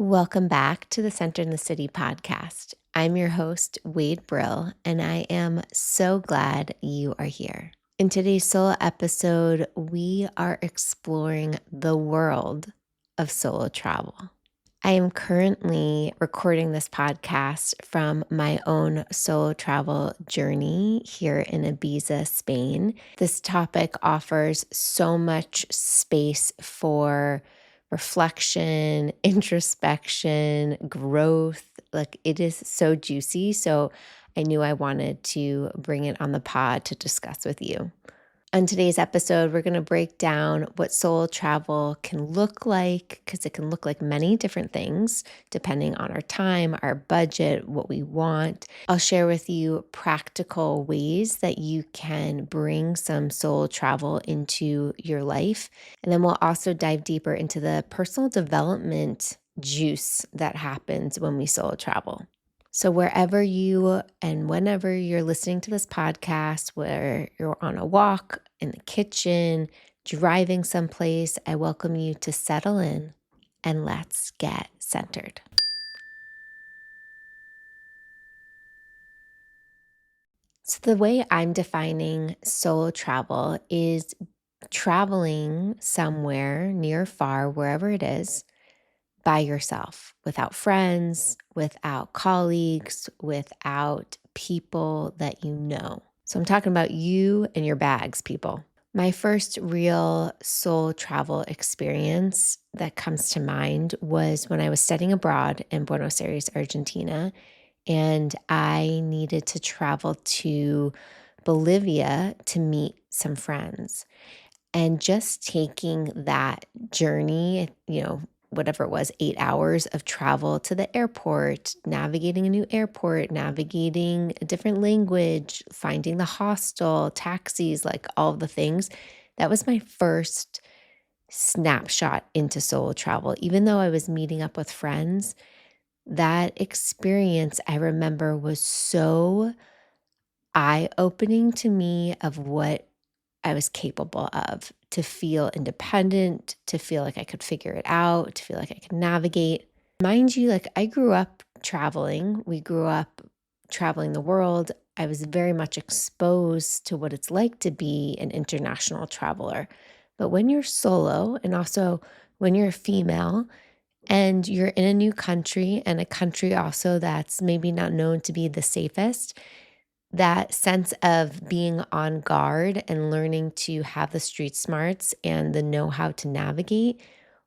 Welcome back to the Center in the City podcast. I'm your host, Wade Brill, and I am so glad you are here. In today's solo episode, we are exploring the world of solo travel. I am currently recording this podcast from my own solo travel journey here in Ibiza, Spain. This topic offers so much space for reflection, introspection, growth. Like, it is so juicy. So I knew I wanted to bring it on the pod to discuss with you. On today's episode, we're going to break down what solo travel can look like, because it can look like many different things depending on our time, our budget, what we want. I'll share with you practical ways that you can bring some solo travel into your life. And then we'll also dive deeper into the personal development juice that happens when we solo travel. So wherever you and whenever you're listening to this podcast, where you're on a walk, in the kitchen, driving someplace, I welcome you to settle in and let's get centered. So the way I'm defining solo travel is traveling somewhere near or far, wherever it is, by yourself, without friends, without colleagues, without people that you know. So I'm talking about you and your bags, people. My first real solo travel experience that comes to mind was when I was studying abroad in Buenos Aires, Argentina, and I needed to travel to Bolivia to meet some friends. And just taking that journey, whatever it was, 8 hours of travel to the airport, navigating a new airport, navigating a different language, finding the hostel, taxis, like all the things. That was my first snapshot into solo travel. Even though I was meeting up with friends, that experience I remember was so eye-opening to me of what I was capable of, to feel independent, to feel like I could figure it out, to feel like I could navigate. Mind you, like, I grew up traveling. We grew up traveling the world. I was very much exposed to what it's like to be an international traveler. But when you're solo, and also when you're a female and you're in a new country, and a country also that's maybe not known to be the safest, that sense of being on guard and learning to have the street smarts and the know-how to navigate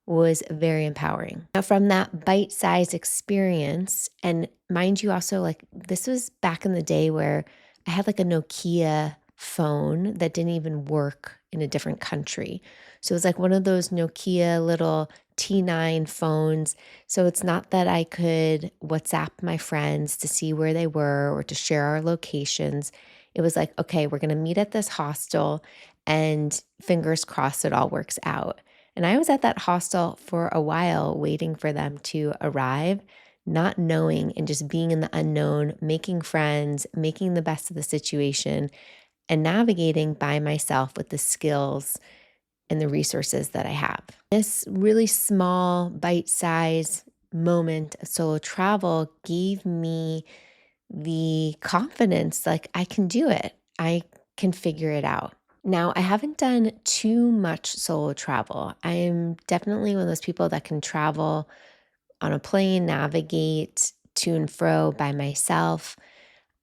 was very empowering. Now, from that bite-sized experience, and mind you also, like, this was back in the day where I had like a Nokia phone that didn't even work in a different country. So it was like one of those Nokia little T9 phones. So it's not that I could WhatsApp my friends to see where they were or to share our locations. It was like, okay, we're going to meet at this hostel and fingers crossed it all works out. And I was at that hostel for a while waiting for them to arrive, not knowing and just being in the unknown, making friends, making the best of the situation, and navigating by myself with the skills and the resources that I have. This really small, bite-sized moment of solo travel gave me the confidence, like, I can do it. I can figure it out. Now, I haven't done too much solo travel. I am definitely one of those people that can travel on a plane, navigate to and fro by myself.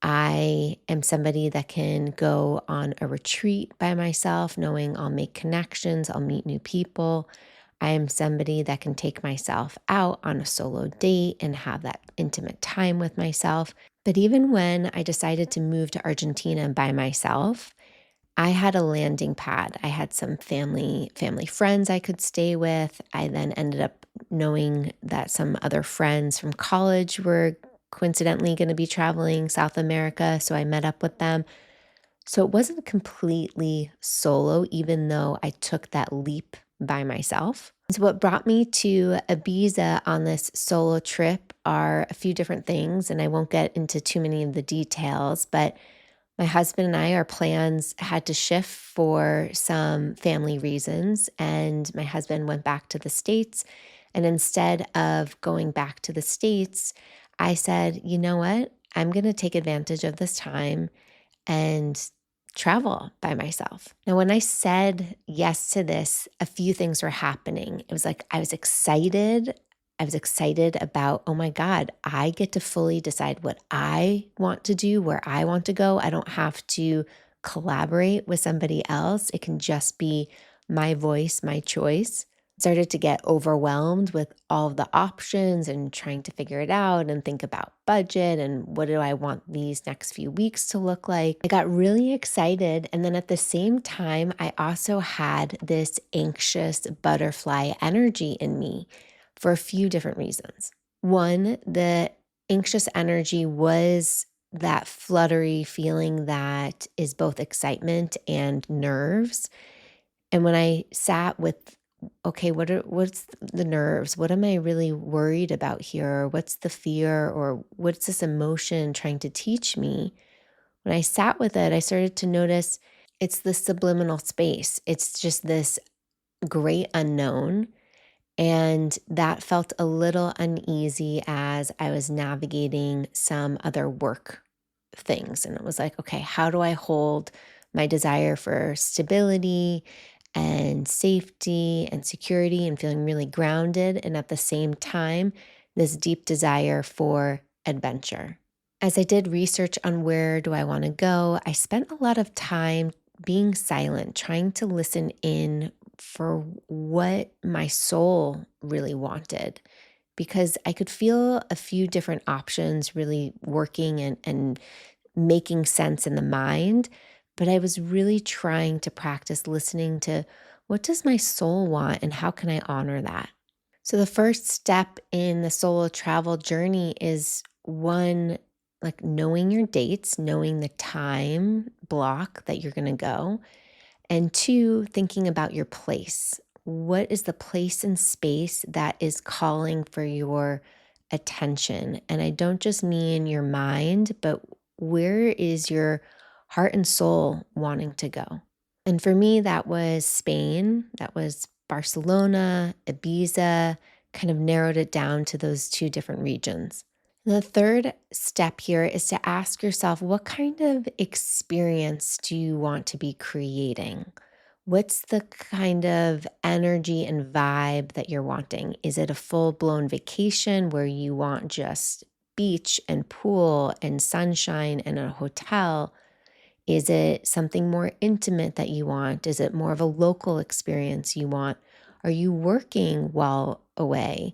I am somebody that can go on a retreat by myself, knowing I'll make connections, I'll meet new people. I am somebody that can take myself out on a solo date and have that intimate time with myself. But even when I decided to move to Argentina by myself, I had a landing pad. I had some family friends I could stay with. I then ended up knowing that some other friends from college were coincidentally going to be traveling South America, so I met up with them. So it wasn't completely solo, even though I took that leap by myself. So what brought me to Ibiza on this solo trip are a few different things, and I won't get into too many of the details, but my husband and I, our plans had to shift for some family reasons, and my husband went back to the States, And instead of going back to the States, I said, you know what? I'm going to take advantage of this time and travel by myself. Now, when I said yes to this, a few things were happening. It was like I was excited. I was excited about, oh my God, I get to fully decide what I want to do, where I want to go. I don't have to collaborate with somebody else. It can just be my voice, my choice. Started to get overwhelmed with all of the options and trying to figure it out and think about budget and what do I want these next few weeks to look like. I got really excited. And then at the same time, I also had this anxious butterfly energy in me for a few different reasons. One, the anxious energy was that fluttery feeling that is both excitement and nerves. And when I sat with, okay, what's the nerves? What am I really worried about here? What's the fear or what's this emotion trying to teach me? When I sat with it, I started to notice it's the subliminal space. It's just this great unknown. And that felt a little uneasy as I was navigating some other work things. And it was like, okay, how do I hold my desire for stability and safety and security and feeling really grounded? And at the same time, this deep desire for adventure. As I did research on where do I want to go, I spent a lot of time being silent, trying to listen in for what my soul really wanted because I could feel a few different options really working and making sense in the mind, but I was really trying to practice listening to what does my soul want and how can I honor that? So the first step in the solo travel journey is one, like knowing your dates, knowing the time block that you're going to go. And two, thinking about your place. What is the place and space that is calling for your attention? And I don't just mean your mind, but where is your heart and soul wanting to go? And for me, that was Spain, that was Barcelona, Ibiza, kind of narrowed it down to those two different regions. The third step here is to ask yourself, what kind of experience do you want to be creating? What's the kind of energy and vibe that you're wanting? Is it a full blown vacation where you want just beach and pool and sunshine and a hotel? Is it something more intimate that you want? Is it more of a local experience you want? Are you working while away?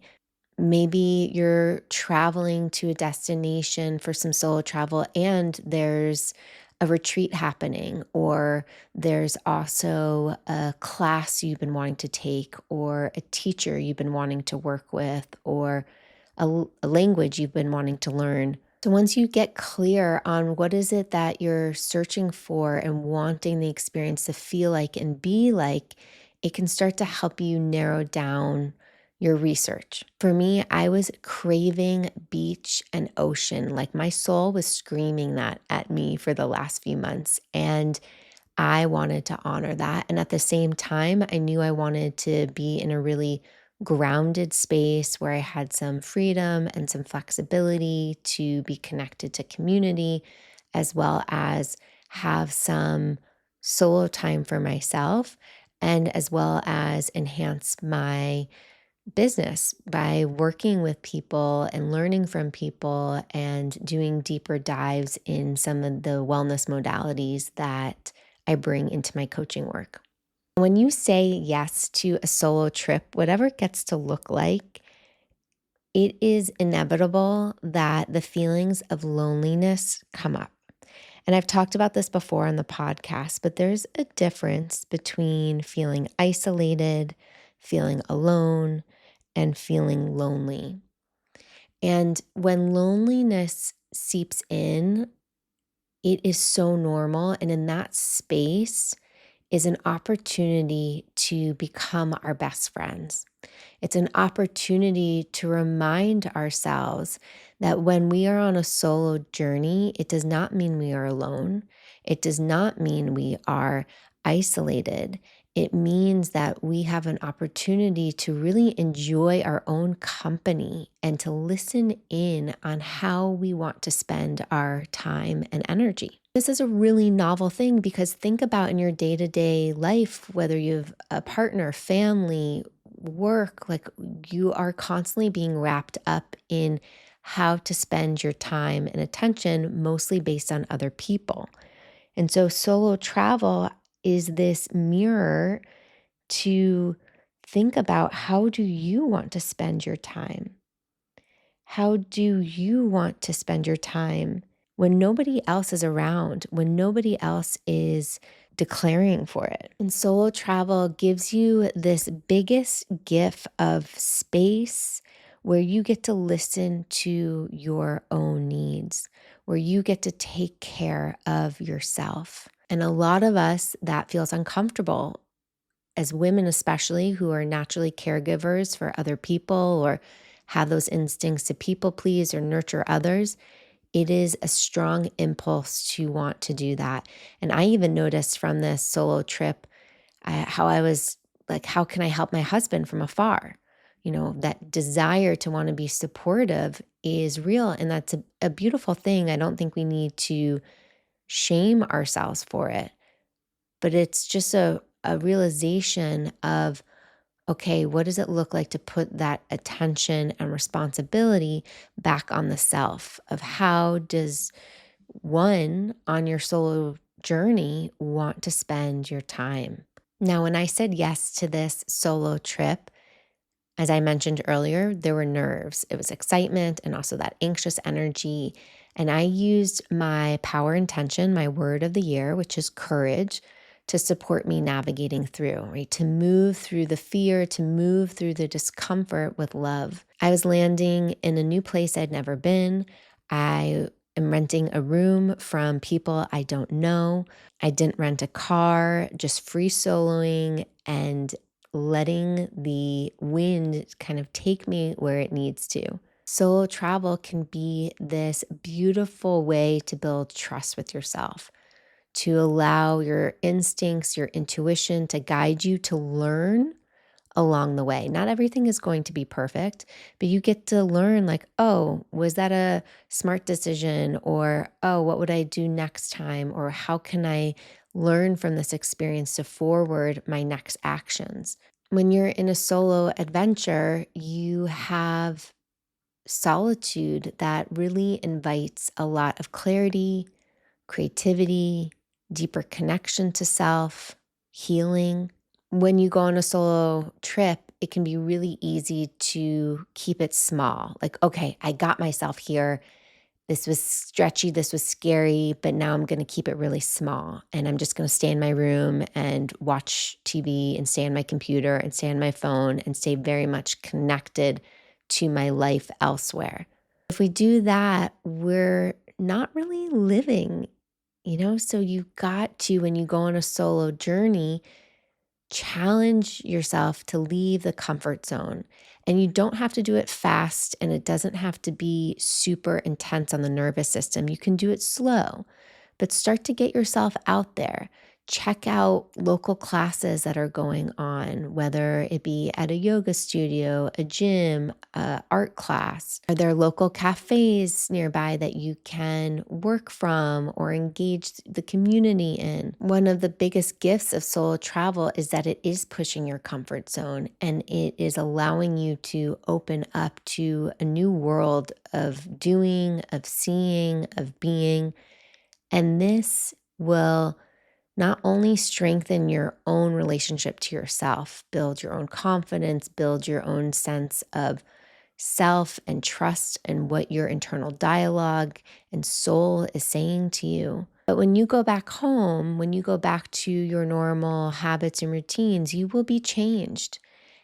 Maybe you're traveling to a destination for some solo travel and there's a retreat happening, or there's also a class you've been wanting to take, or a teacher you've been wanting to work with, or a language you've been wanting to learn. So once you get clear on what is it that you're searching for and wanting the experience to feel like and be like, it can start to help you narrow down your research. For me, I was craving beach and ocean. Like my soul was screaming that at me for the last few months. And I wanted to honor that. And at the same time, I knew I wanted to be in a really grounded space where I had some freedom and some flexibility to be connected to community, as well as have some solo time for myself, and as well as enhance my business by working with people and learning from people and doing deeper dives in some of the wellness modalities that I bring into my coaching work. When you say yes to a solo trip, whatever it gets to look like, it is inevitable that the feelings of loneliness come up. And I've talked about this before on the podcast, but there's a difference between feeling isolated, feeling alone, and feeling lonely. And when loneliness seeps in, it is so normal. And in that space is an opportunity to become our best friends. It's an opportunity to remind ourselves that when we are on a solo journey, it does not mean we are alone. It does not mean we are isolated. It means that we have an opportunity to really enjoy our own company and to listen in on how we want to spend our time and energy. This is a really novel thing because think about in your day to day life, whether you have a partner, family, work, like you are constantly being wrapped up in how to spend your time and attention, mostly based on other people. And so solo travel is this mirror to think about, how do you want to spend your time? How do you want to spend your time when nobody else is around, when nobody else is declaring for it? And solo travel gives you this biggest gift of space where you get to listen to your own needs, where you get to take care of yourself. And a lot of us, that feels uncomfortable as women, especially who are naturally caregivers for other people or have those instincts to people please or nurture others. It is a strong impulse to want to do that. And I even noticed from this solo trip how I was like, how can I help my husband from afar? That desire to want to be supportive is real. And that's a beautiful thing. I don't think we need to shame ourselves for it, but it's just a realization of, okay, what does it look like to put that attention and responsibility back on the self? Of how does one on your solo journey want to spend your time? Now, when I said yes to this solo trip, as I mentioned earlier, there were nerves. It was excitement and also that anxious energy. And I used my power intention, my word of the year, which is courage, to support me navigating through, right? To move through the fear, to move through the discomfort with love. I was landing in a new place I'd never been. I am renting a room from people I don't know. I didn't rent a car, just free soloing and letting the wind kind of take me where it needs to. Solo travel can be this beautiful way to build trust with yourself, to allow your instincts, your intuition to guide you to learn along the way. Not everything is going to be perfect, but you get to learn, like, oh, was that a smart decision? Or, oh, what would I do next time? Or how can I learn from this experience to forward my next actions? When you're in a solo adventure, you have solitude that really invites a lot of clarity, creativity, deeper connection to self, healing. When you go on a solo trip, it can be really easy to keep it small. Like, okay, I got myself here. This was stretchy, this was scary, but now I'm going to keep it really small. And I'm just going to stay in my room and watch TV and stay on my computer and stay on my phone and stay very much connected to my life elsewhere. If we do that, we're not really living. So you've got to, when you go on a solo journey, challenge yourself to leave the comfort zone. And you don't have to do it fast, and it doesn't have to be super intense on the nervous system. You can do it slow, but start to get yourself out there. Check out local classes that are going on, whether it be at a yoga studio, a gym, a art class. Are there local cafes nearby that you can work from or engage the community in? One of the biggest gifts of solo travel is that it is pushing your comfort zone, and it is allowing you to open up to a new world of doing, of seeing, of being. And this will not only strengthen your own relationship to yourself, build your own confidence, build your own sense of self and trust in what your internal dialogue and soul is saying to you. But when you go back home, when you go back to your normal habits and routines, you will be changed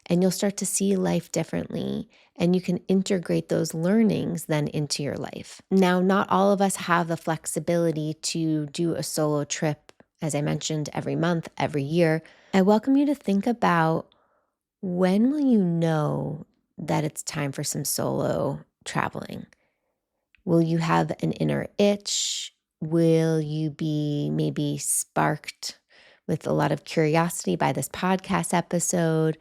and you'll start to see life differently. And you can integrate those learnings then into your life. Now, not all of us have the flexibility to do a solo trip, as I mentioned, every month, every year. I welcome you to think about, when will you know that it's time for some solo traveling? Will you have an inner itch? Will you be maybe sparked with a lot of curiosity by this podcast episode.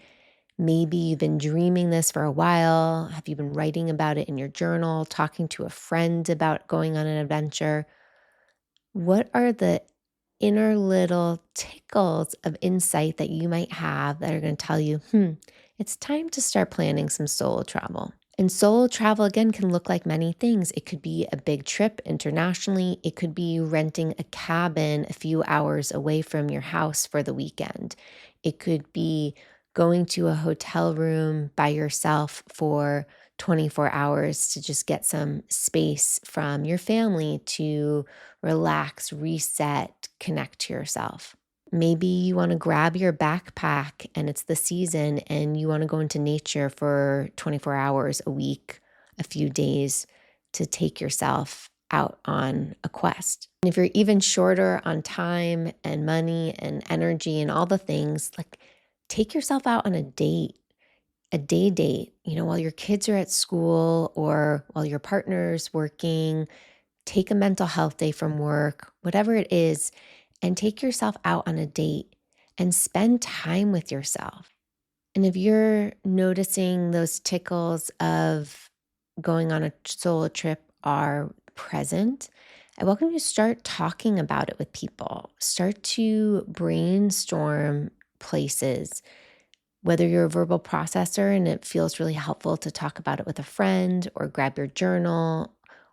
Maybe you've been dreaming this for a while. Have you been writing about it in your journal, talking to a friend about going on an adventure? What are the inner little tickles of insight that you might have that are going to tell you, it's time to start planning some solo travel? And solo travel, again, can look like many things. It could be a big trip internationally. It could be renting a cabin a few hours away from your house for the weekend. It could be going to a hotel room by yourself for 24 hours to just get some space from your family to relax, reset, connect to yourself. Maybe you want to grab your backpack and it's the season and you want to go into nature for 24 hours a week, a few days to take yourself out on a quest. And if you're even shorter on time and money and energy and all the things, like take yourself out on a date, a day date, while your kids are at school or while your partner's working. Take a mental health day from work, whatever it is, and take yourself out on a date and spend time with yourself. And if you're noticing those tickles of going on a solo trip are present, I welcome you to start talking about it with people. Start to brainstorm places, whether you're a verbal processor and it feels really helpful to talk about it with a friend or grab your journal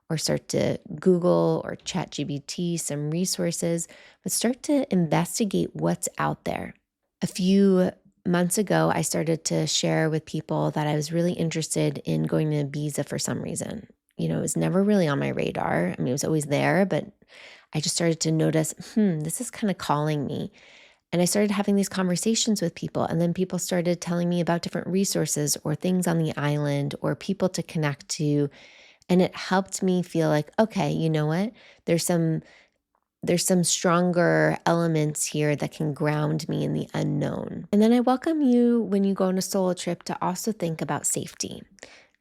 or start to Google or chat GBT some resources, but start to investigate what's out there. A few months ago, I started to share with people that I was really interested in going to Ibiza for some reason. It was never really on my radar. I mean, it was always there, but I just started to notice, this is kind of calling me. And I started having these conversations with people, and then people started telling me about different resources or things on the island or people to connect to. And it helped me feel like, okay, you know what? There's some stronger elements here that can ground me in the unknown. And then I welcome you when you go on a solo trip to also think about safety,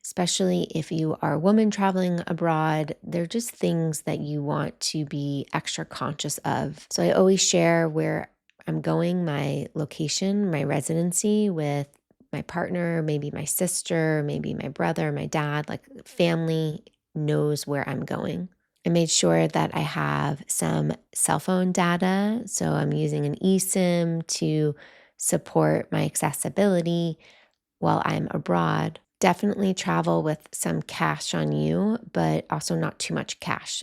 especially if you are a woman traveling abroad. They're just things that you want to be extra conscious of. So I always share where I'm going, my location, my residency with my partner, maybe my sister, maybe my brother, my dad, like family knows where I'm going. I made sure that I have some cell phone data. So I'm using an eSIM to support my accessibility while I'm abroad. Definitely travel with some cash on you, but also not too much cash.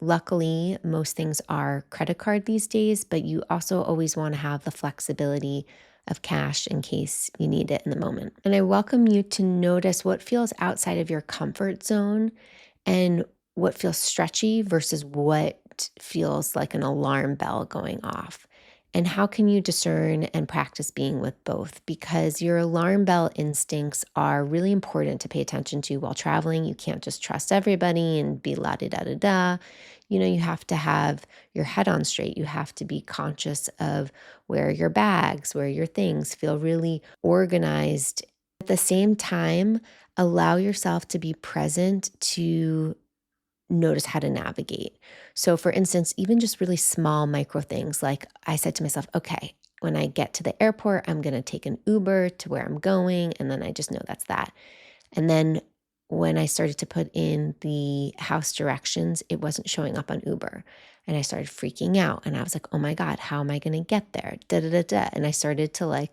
Luckily, most things are credit card these days, but you also always want to have the flexibility of cash in case you need it in the moment. And I welcome you to notice what feels outside of your comfort zone and what feels stretchy versus what feels like an alarm bell going off. And how can you discern and practice being with both? Because your alarm bell instincts are really important to pay attention to while traveling. You can't just trust everybody and be la da da da da. You have to have your head on straight. You have to be conscious of where your bags, where your things feel really organized. At the same time, allow yourself to be present to notice how to navigate. So, for instance, even just really small micro things, like I said to myself, okay, when I get to the airport, I'm going to take an Uber to where I'm going. And then I just know that's that. And then when I started to put in the house directions, it wasn't showing up on Uber. And I started freaking out. And I was like, oh my God, how am I going to get there? Da, da, da, da. And I started to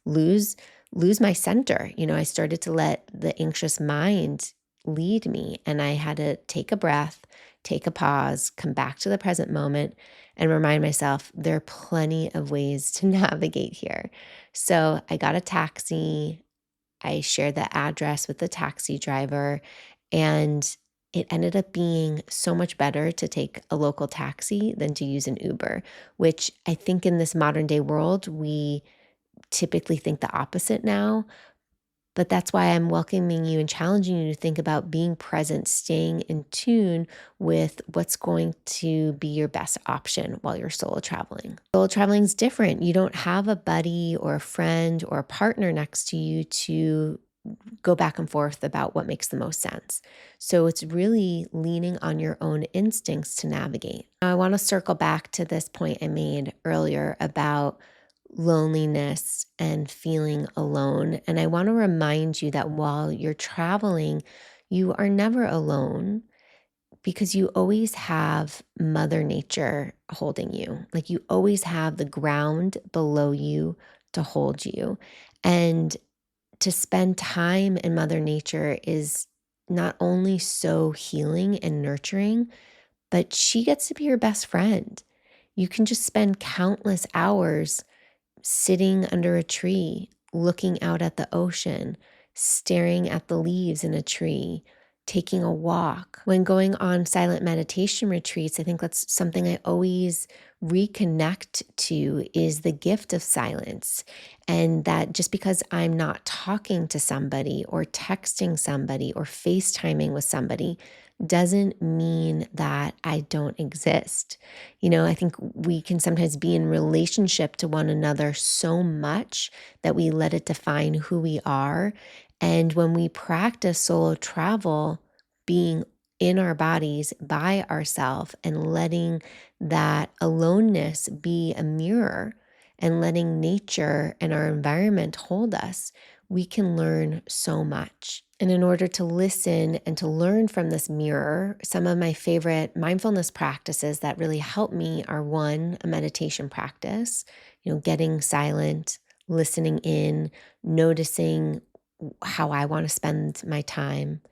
lose my center. I started to let the anxious mind lead me. And I had to take a breath, take a pause, come back to the present moment and remind myself there are plenty of ways to navigate here. So I got a taxi. I shared the address with the taxi driver, and it ended up being so much better to take a local taxi than to use an Uber, which I think in this modern day world, we typically think the opposite now. But that's why I'm welcoming you and challenging you to think about being present, staying in tune with what's going to be your best option while you're solo traveling. Solo traveling is different. You don't have a buddy or a friend or a partner next to you to go back and forth about what makes the most sense. So it's really leaning on your own instincts to navigate. Now, I want to circle back to this point I made earlier about loneliness and feeling alone. And I want to remind you that while you're traveling, you are never alone because you always have Mother Nature holding you. Like you always have the ground below you to hold you. And to spend time in Mother Nature is not only so healing and nurturing, but she gets to be your best friend. You can just spend countless hours sitting under a tree, looking out at the ocean, staring at the leaves in a tree, taking a walk. When going on silent meditation retreats, I think that's something I always reconnect to is the gift of silence. And that just because I'm not talking to somebody or texting somebody or FaceTiming with somebody doesn't mean that I don't exist. I think we can sometimes be in relationship to one another so much that we let it define who we are. And when we practice solo travel, being in our bodies by ourselves and letting that aloneness be a mirror and letting nature and our environment hold us, we can learn so much. And in order to listen and to learn from this mirror, some of my favorite mindfulness practices that really help me are one, a meditation practice, getting silent, listening in, noticing how I want to spend my time,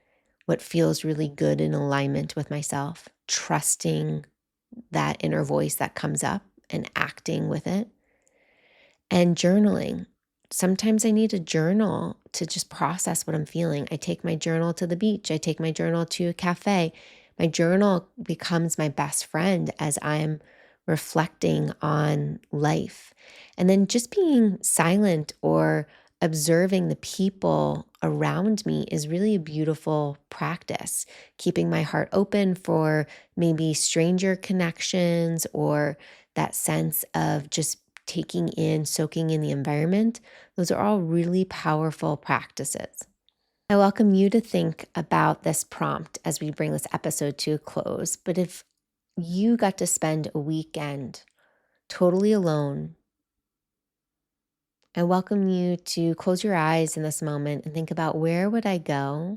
what feels really good in alignment with myself, trusting that inner voice that comes up and acting with it, and journaling. Sometimes I need a journal to just process what I'm feeling. I take my journal to the beach. I take my journal to a cafe. My journal becomes my best friend as I'm reflecting on life. And then just being silent or observing the people around me is really a beautiful practice. Keeping my heart open for maybe stranger connections or that sense of just taking in, soaking in the environment, those are all really powerful practices. I welcome you to think about this prompt as we bring this episode to a close. But if you got to spend a weekend totally alone, I welcome you to close your eyes in this moment and think about where would I go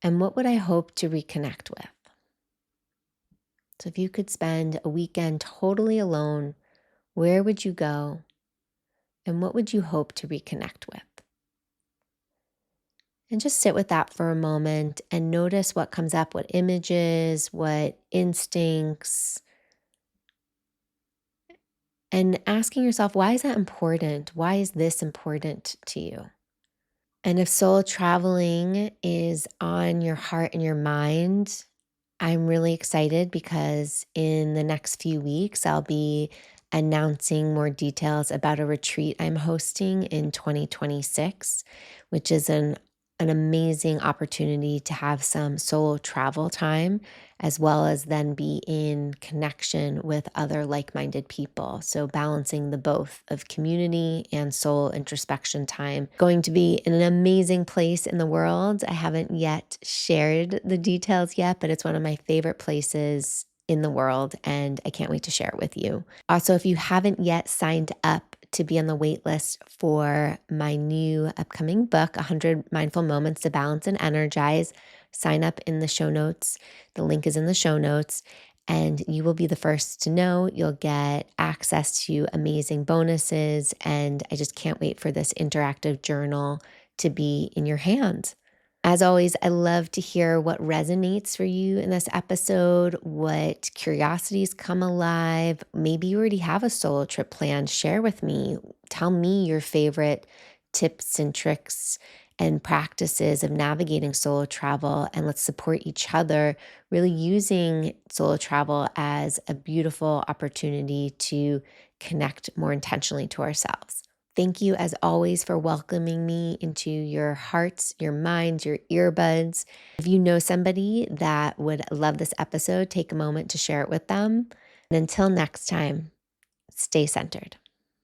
and what would I hope to reconnect with? So if you could spend a weekend totally alone, where would you go? And what would you hope to reconnect with? And just sit with that for a moment and notice what comes up, what images, what instincts, and asking yourself, why is that important? Why is this important to you? And if solo traveling is on your heart and your mind, I'm really excited because in the next few weeks, I'll be announcing more details about a retreat I'm hosting in 2026, which is an amazing opportunity to have some solo travel time, as well as then be in connection with other like-minded people. So balancing the both of community and soul introspection time. Going to be in an amazing place in the world. I haven't yet shared the details yet, but it's one of my favorite places in the world, and I can't wait to share it with you. Also, if you haven't yet signed up to be on the wait list for my new upcoming book, 100 Mindful Moments to Balance and Energize, sign up in the show notes. The link is in the show notes, and you will be the first to know. You'll get access to amazing bonuses, and I just can't wait for this interactive journal to be in your hands. As always, I love to hear what resonates for you in this episode, what curiosities come alive. Maybe you already have a solo trip planned. Share with me. Tell me your favorite tips and tricks and practices of navigating solo travel. And let's support each other, really using solo travel as a beautiful opportunity to connect more intentionally to ourselves. Thank you, as always, for welcoming me into your hearts, your minds, your earbuds. If you know somebody that would love this episode, take a moment to share it with them. And until next time, stay centered.